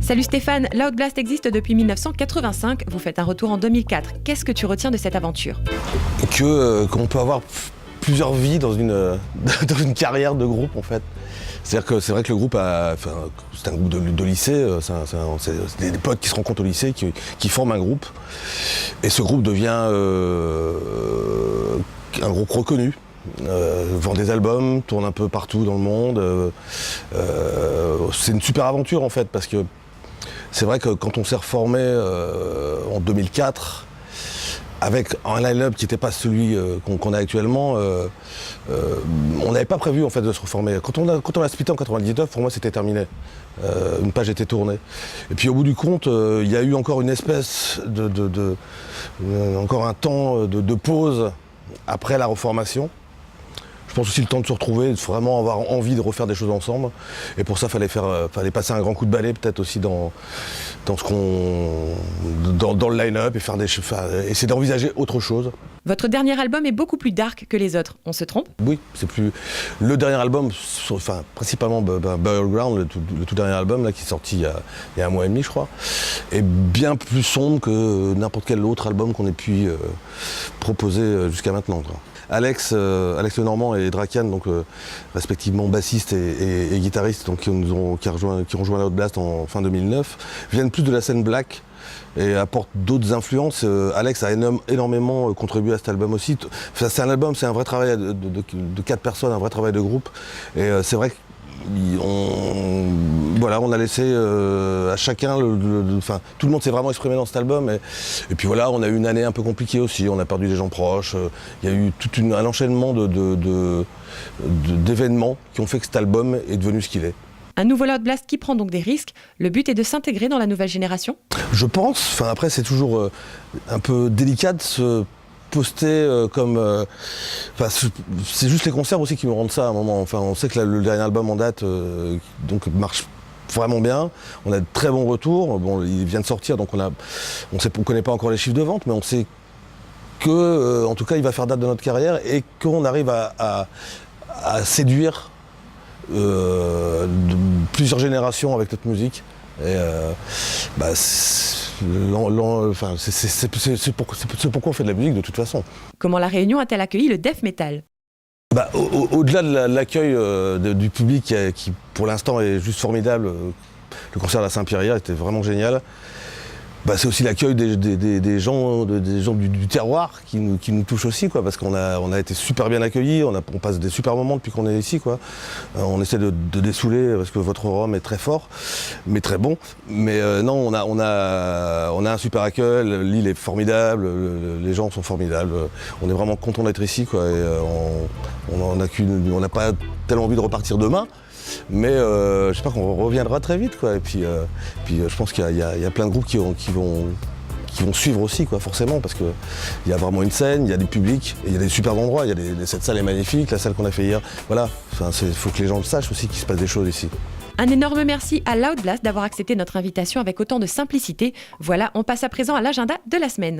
Salut Stéphane, Loud Blast existe depuis 1985, vous faites un retour en 2004. Qu'est-ce que tu retiens de cette aventure ? Qu'on peut avoir plusieurs vies dans une carrière de groupe en fait. C'est-à-dire que c'est vrai que le groupe c'est un groupe de lycée, c'est des potes qui se rencontrent au lycée, qui forment un groupe. Et ce groupe devient un groupe reconnu. Vend des albums, tourne un peu partout dans le monde. C'est une super aventure en fait, parce que c'est vrai que quand on s'est reformé en 2004, avec un line-up qui n'était pas celui qu'on a actuellement, on n'avait pas prévu en fait de se reformer. Quand on a splitté en 99, pour moi c'était terminé. Une page était tournée. Et puis au bout du compte, il y a eu encore une espèce encore un temps de pause après la reformation. Je pense aussi le temps de se retrouver, de vraiment avoir envie de refaire des choses ensemble. Et pour ça, fallait passer un grand coup de balai peut-être aussi dans le line-up et essayer d'envisager autre chose. Votre dernier album est beaucoup plus dark que les autres, on se trompe ? Oui, c'est plus... Le dernier album, principalement Burial Ground, le tout dernier album là, qui est sorti il y a un mois et demi je crois, est bien plus sombre que n'importe quel autre album qu'on ait pu proposer jusqu'à maintenant, quoi. Alex Lenormand et Drakan, donc respectivement bassiste et guitariste, donc qui ont rejoint Loud Blast en fin 2009, viennent plus de la scène black et apportent d'autres influences. Alex a énormément contribué à cet album aussi. C'est un album, c'est un vrai travail de 4 personnes, un vrai travail de groupe. Et c'est vrai on a laissé à chacun, tout le monde s'est vraiment exprimé dans cet album. Et puis voilà, on a eu une année un peu compliquée aussi, on a perdu des gens proches. Il y a eu un enchaînement d'événements qui ont fait que cet album est devenu ce qu'il est. Un nouveau Loud Blast qui prend donc des risques. Le but est de s'intégrer dans la nouvelle génération ? Je pense. Après, c'est toujours un peu délicat de se poster c'est juste les concerts aussi qui me rendent ça à un moment. On sait que le dernier album en date marche vraiment bien. On a de très bons retours. Bon, il vient de sortir, donc on connaît pas encore les chiffres de vente, mais on sait que, en tout cas, il va faire date de notre carrière et qu'on arrive à séduire plusieurs générations avec notre musique. Et c'est pourquoi on fait de la musique de toute façon. Comment La Réunion a-t-elle accueilli le death metal ? Au-delà de l'accueil du public qui pour l'instant est juste formidable, le concert à la Saint-Pierre était vraiment génial. C'est aussi l'accueil des gens du terroir qui nous touche aussi, quoi, parce qu'on a été super bien accueillis, on passe des super moments depuis qu'on est ici, quoi. On essaie de dessouler parce que votre rhum est très fort, mais très bon. Mais non, on a un super accueil, l'île est formidable, les gens sont formidables. On est vraiment content d'être ici, quoi. Et on n'a pas tellement envie de repartir demain. Mais j'espère qu'on reviendra très vite, quoi. Et puis je pense qu'il y a plein de groupes qui vont suivre aussi, quoi, forcément, parce qu'il y a vraiment une scène, il y a des publics, et il y a des super endroits. Cette salle est magnifique, la salle qu'on a fait hier. Voilà, il faut que les gens le sachent aussi qu'il se passe des choses ici. Un énorme merci à Loud Blast d'avoir accepté notre invitation avec autant de simplicité. Voilà, on passe à présent à l'agenda de la semaine.